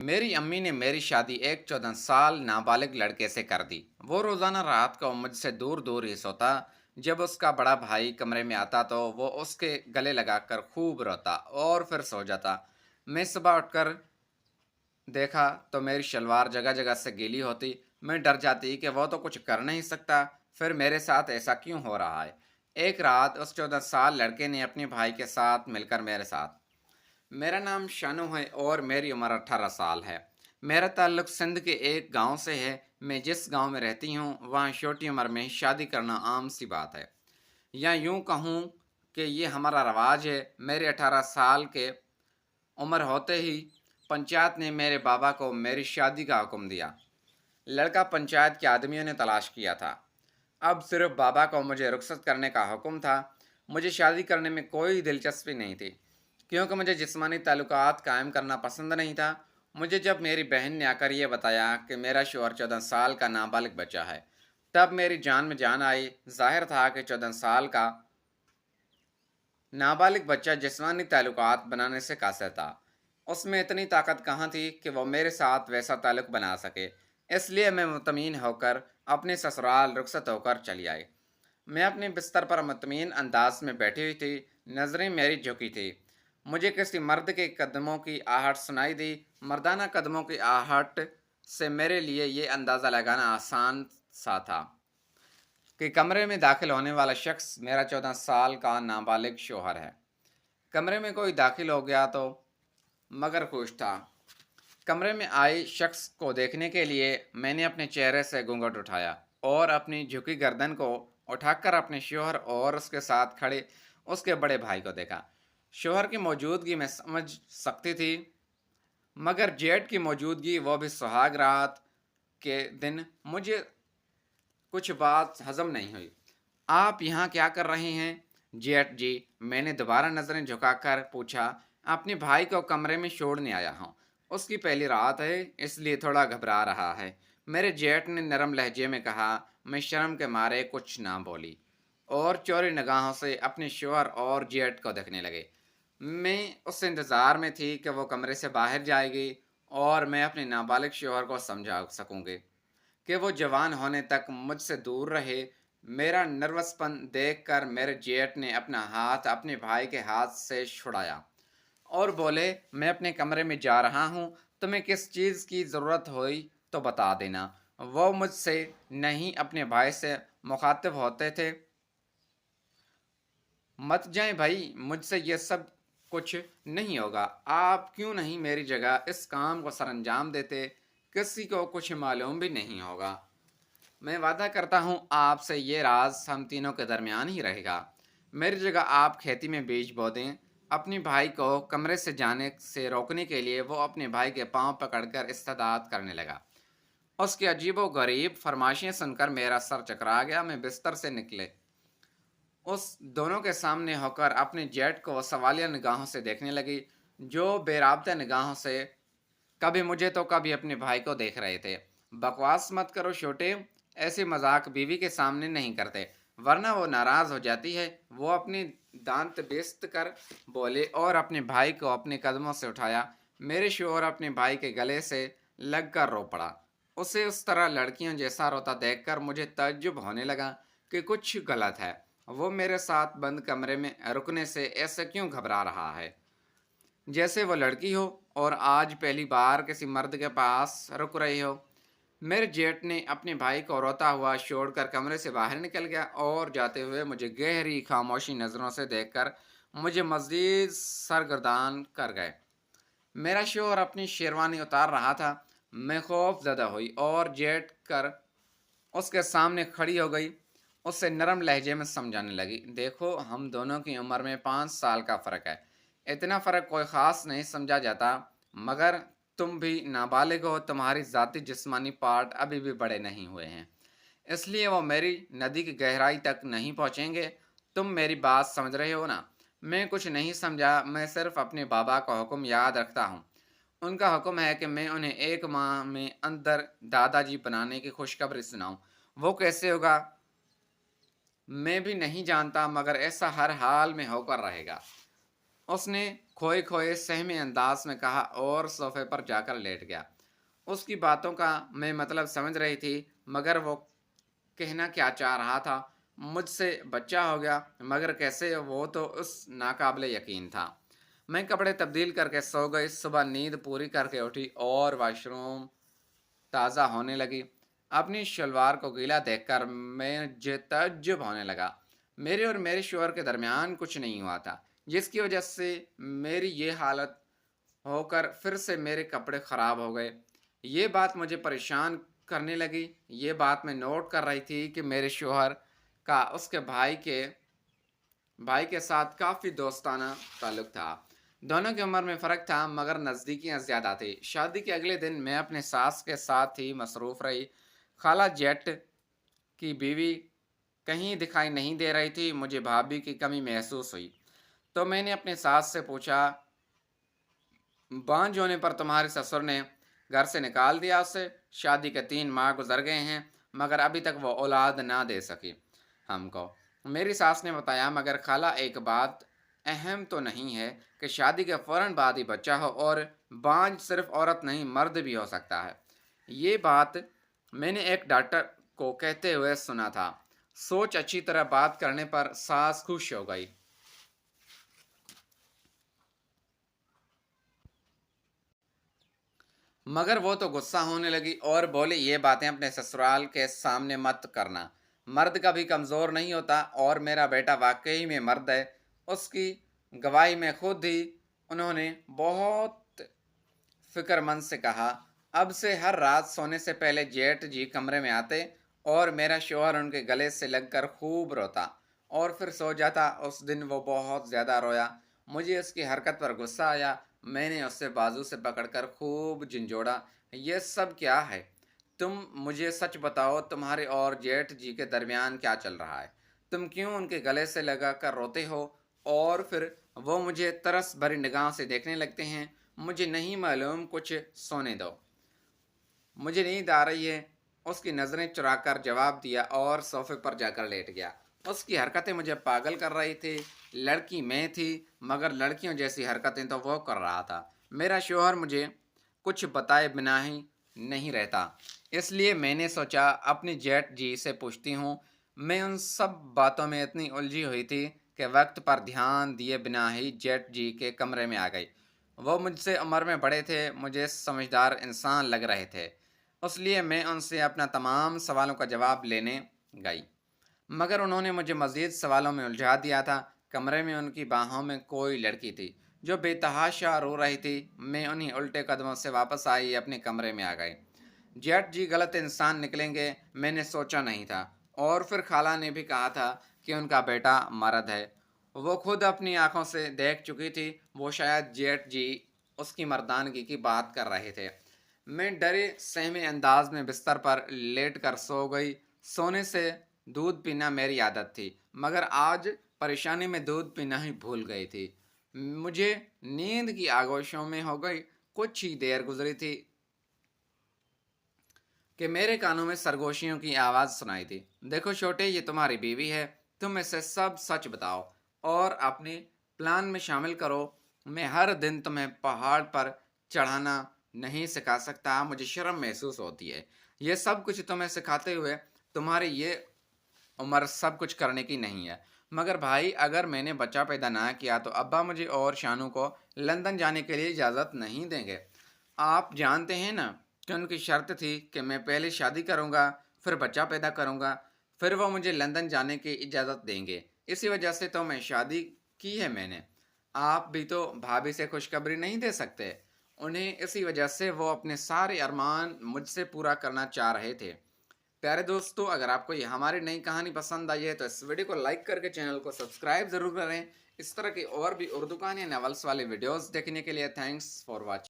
मेरी अम्मी ने मेरी शादी एक 14 साल नाबालिग लड़के से कर दी। वो रोज़ाना रात को मुझसे दूर दूर ही सोता। जब उसका बड़ा भाई कमरे में आता तो वो उसके गले लगाकर खूब रोता और फिर सो जाता। मैं सुबह उठकर देखा तो मेरी शलवार जगह जगह से गीली होती। मैं डर जाती कि वो तो कुछ कर नहीं सकता, फिर मेरे साथ ऐसा क्यों हो रहा है। एक रात उस 14 साल लड़के ने अपने भाई के साथ मिलकर मेरे साथ। मेरा नाम शानू है और मेरी उम्र 18 साल है। मेरा ताल्लुक सिंध के एक गांव से है। मैं जिस गांव में रहती हूँ वहाँ छोटी उम्र में शादी करना आम सी बात है, या यूं कहूँ कि ये हमारा रवाज है। मेरे 18 साल के उम्र होते ही पंचायत ने मेरे बाबा को मेरी शादी का हुक्म दिया। लड़का पंचायत के आदमियों ने तलाश किया था। अब सिर्फ बाबा को मुझे रुखसत करने का हुक्म था। मुझे शादी करने में कोई दिलचस्पी नहीं थी, क्योंकि मुझे जिस्मानी ताल्लुकात कायम करना पसंद नहीं था। मुझे जब मेरी बहन ने आकर यह बताया कि मेरा शौहर 14 साल का नाबालिग बच्चा है, तब मेरी जान में जान आई। जाहिर था कि 14 साल का नाबालिग बच्चा जिस्मानी ताल्लुकात बनाने से कासिर था। उसमें इतनी ताकत कहाँ थी कि वो मेरे साथ वैसा ताल्लुक बना सके। इसलिए मैं मुतमीन होकर अपने ससुराल रुखसत होकर चली आई। मैं अपने बिस्तर पर मुतमीन अंदाज में बैठी हुई थी। नजरें मेरी झुकी थी। मुझे किसी मर्द के कदमों की आहट सुनाई दी। मर्दाना कदमों की आहट से मेरे लिए ये अंदाज़ा लगाना आसान सा था कि कमरे में दाखिल होने वाला शख्स मेरा 14 साल का नाबालिग शौहर है। कमरे में कोई दाखिल हो गया तो मगर खुश था। कमरे में आए शख्स को देखने के लिए मैंने अपने चेहरे से घूंघट उठाया और अपनी झुकी गर्दन को उठाकर अपने शौहर और उसके साथ खड़े उसके बड़े भाई को देखा। शौहर की मौजूदगी में समझ सकती थी, मगर जेठ की मौजूदगी, वो भी सुहाग रात के दिन, मुझे कुछ बात हजम नहीं हुई। आप यहाँ क्या कर रहे हैं जेठ जी? मैंने दोबारा नजरें झुकाकर पूछा। अपने भाई को कमरे में छोड़ने आया हूँ। उसकी पहली रात है, इसलिए थोड़ा घबरा रहा है, मेरे जेठ ने नरम लहजे में कहा। मैं शर्म के मारे कुछ ना बोली और चोरी निगाहों से अपने शौहर और जेठ को देखने लगे। मैं उस इंतज़ार में थी कि वो कमरे से बाहर जाएगी और मैं अपने नाबालिग शौहर को समझा सकूंगी कि वो जवान होने तक मुझसे दूर रहे। मेरा नर्वसपन देखकर मेरे जेठ ने अपना हाथ अपने भाई के हाथ से छुड़ाया और बोले, मैं अपने कमरे में जा रहा हूँ, तुम्हें किस चीज़ की ज़रूरत हुई तो बता देना। वो मुझसे नहीं अपने भाई से मुखातिब होते थे। मत जाएं भाई, मुझसे ये सब कुछ नहीं होगा। आप क्यों नहीं मेरी जगह इस काम को सरअंजाम देते? किसी को कुछ मालूम भी नहीं होगा। मैं वादा करता हूँ आपसे ये राज हम तीनों के दरमियान ही रहेगा। मेरी जगह आप खेती में बीज बो दें। अपने भाई को कमरे से जाने से रोकने के लिए वो अपने भाई के पांव पकड़कर इस्तदाद करने लगा। उसकी अजीबो गरीब फरमाइशें सुनकर मेरा सर चकरा गया। मैं बिस्तर से निकले उस दोनों के सामने होकर अपने जेट को सवालिया निगाहों से देखने लगी, जो बेराबता निगाहों से कभी मुझे तो कभी अपने भाई को देख रहे थे। बकवास मत करो छोटे, ऐसे मजाक बीवी के सामने नहीं करते, वरना वो नाराज हो जाती है। वो अपनी दांत बेस्त कर बोले और अपने भाई को अपने कदमों से उठाया। मेरे शोहर अपने भाई के गले से लगकर रो पड़ा। उसे उस तरह लड़कियों जैसा रोता देखकर मुझे ताज्जुब होने लगा कि कुछ गलत है। वो मेरे साथ बंद कमरे में रुकने से ऐसे क्यों घबरा रहा है, जैसे वो लड़की हो और आज पहली बार किसी मर्द के पास रुक रही हो। मेरे जेठ ने अपने भाई को रोता हुआ छोड़कर कमरे से बाहर निकल गया और जाते हुए मुझे गहरी खामोशी नज़रों से देखकर मुझे मज़ीद सरगर्दान कर गए। मेरा शोहर अपनी शेरवानी उतार रहा था। मैं खौफ ज़दा हुई और जेठ कर उसके सामने खड़ी हो गई। उससे नरम लहजे में समझाने लगी, देखो हम दोनों की उम्र में 5 साल का फ़र्क है। इतना फ़र्क कोई ख़ास नहीं समझा जाता, मगर तुम भी नाबालिग हो, तुम्हारी ज़ाती जिस्मानी पार्ट अभी भी बड़े नहीं हुए हैं, इसलिए वो मेरी नदी की गहराई तक नहीं पहुँचेंगे। तुम मेरी बात समझ रहे हो ना? मैं कुछ नहीं समझा। मैं सिर्फ अपने बाबा का हुक्म याद रखता हूँ। उनका हुक्म है कि मैं उन्हें 1 माह में अंदर दादाजी बनाने की खुशखबरी सुनाऊं। वो कैसे होगा मैं भी नहीं जानता, मगर ऐसा हर हाल में होकर रहेगा। اس نے खोए खोए सहमे अंदाज में कहा और सोफे पर जाकर लेट गया। उसकी बातों का मैं मतलब समझ रही थी, मगर वो कहना क्या चाह रहा था, मुझसे बच्चा हो गया, मगर कैसे, वो तो उस नाकाबिले यकीन था। मैं कपड़े तब्दील करके सो गई। सुबह नींद पूरी करके उठी और वॉशरूम ताज़ा होने लगी। अपनी शलवार को गीला देखकर मुझे तज्जुब होने लगा। मेरे और मेरे शोहर के दरमियान कुछ नहीं हुआ था, जिसकी वजह से मेरी ये हालत होकर फिर से मेरे कपड़े ख़राब हो गए। ये बात मुझे परेशान करने लगी। ये बात मैं नोट कर रही थी कि मेरे शोहर का उसके भाई के साथ काफ़ी दोस्ताना ताल्लुक था। दोनों की उम्र में फ़र्क था, मगर नज़दीकियाँ ज़्यादा थी। शादी के अगले दिन मैं अपने सास के साथ ही मसरूफ़ रही। खाला जेट की बीवी कहीं दिखाई नहीं दे रही थी। मुझे भाभी की कमी महसूस हुई, तो मैंने अपने सास से पूछा, बांझ होने पर तुम्हारे ससुर ने घर से निकाल दिया उसे? शादी के 3 माह गुजर गए हैं, मगर अभी तक वो औलाद ना दे सकी हमको। मेरी सास ने बताया, मगर खाला एक बात अहम तो नहीं है कि शादी के फ़ौरन बाद ही बच्चा हो, और बांझ सिर्फ औरत नहीं मर्द भी हो सकता है। ये बात मैंने एक डॉक्टर को कहते हुए सुना था। सोच अच्छी तरह बात करने पर सास खुश हो गई, मगर वो तो गुस्सा होने लगी और बोली, ये बातें अपने ससुराल के सामने मत करना। मर्द कभी कमज़ोर नहीं होता, और मेरा बेटा वाकई में मर्द है। उसकी गवाही में खुद ही उन्होंने बहुत फिक्रमंद से कहा। अब से हर रात सोने से पहले जेठ जी कमरे में आते और मेरा शोहर उनके गले से लगकर खूब रोता और फिर सो जाता। उस दिन वो बहुत ज़्यादा रोया। मुझे उसकी हरकत पर गुस्सा आया। मैंने उससे बाजू से पकड़कर खूब झिंझोड़ा। ये सब क्या है? तुम मुझे सच बताओ, तुम्हारे और जेठ जी के दरमियान क्या चल रहा है? तुम क्यों उनके गले से लगा कर रोते हो? और फिर वो मुझे तरस भरी निगाह से देखने लगते हैं। मुझे नहीं मालूम, कुछ सोने दो, मुझे नींद आ रही है। उसकी नज़रें चुराकर जवाब दिया और सोफे पर जाकर लेट गया। उसकी हरकतें मुझे पागल कर रही थी। लड़की मैं थी, मगर लड़कियों जैसी हरकतें तो वो कर रहा था। मेरा शोहर मुझे कुछ बताए बिना ही नहीं रहता, इसलिए मैंने सोचा अपनी जेठ जी से पूछती हूँ। मैं उन सब बातों में इतनी उलझी हुई थी कि वक्त पर ध्यान दिए बिना ही जेठ जी के कमरे में आ गई। वो मुझसे उम्र में बड़े थे, मुझे समझदार इंसान लग रहे थे, इसलिए मैं उनसे अपना तमाम सवालों का जवाब लेने गई, मगर उन्होंने मुझे मज़ीद सवालों में उलझा दिया था। कमरे में उनकी बाहों में कोई लड़की थी जो बेतहाशा रो रही थी। मैं उन्हीं उल्टे कदमों से वापस आई, अपने कमरे में आ गई। जेठ जी गलत इंसान निकलेंगे, मैंने सोचा नहीं था। और फिर खाला ने भी कहा था कि उनका बेटा मर्द है। वो खुद अपनी आंखों से देख चुकी थी। वो शायद जेठ जी उसकी मर्दानगी की बात कर रहे थे। मैं डरे सहमे अंदाज में बिस्तर पर लेट कर सो गई। सोने से दूध पीना मेरी आदत थी, मगर आज परेशानी में दूध पीना ही भूल गई थी। मुझे नींद की आगोशों में हो गई। कुछ ही देर गुजरी थी कि मेरे कानों में सरगोशियों की आवाज़ सुनाई दी। देखो छोटे, ये तुम्हारी बीवी है, तुम इसे सब सच बताओ और अपने प्लान में शामिल करो। मैं हर दिन तुम्हें पहाड़ पर चढ़ाना नहीं सिखा सकता, मुझे शर्म महसूस होती है। ये सब कुछ तुम्हें सिखाते हुए तुम्हारी ये उम्र सब कुछ करने की नहीं है। मगर भाई, अगर मैंने बच्चा पैदा ना किया तो अब्बा मुझे और शानू को लंदन जाने के लिए इजाज़त नहीं देंगे। आप जानते हैं ना कि उनकी शर्त थी कि मैं पहले शादी करूंगा, फिर बच्चा पैदा करूंगा, फिर वो मुझे लंदन जाने की इजाज़त देंगे। इसी वजह से तो मैं शादी की है मैंने। आप भी तो भाभी से खुशखबरी नहीं दे सकते उन्हें, इसी वजह से वो अपने सारे अरमान मुझसे पूरा करना चाह रहे थे। प्यारे दोस्तों, अगर आपको ये हमारी नई कहानी पसंद आई है तो इस वीडियो को लाइक करके चैनल को सब्सक्राइब ज़रूर करें। इस तरह की और भी उर्दू कहानी नॉवेल्स वाले वीडियोस देखने के लिए थैंक्स फॉर वॉचिंग।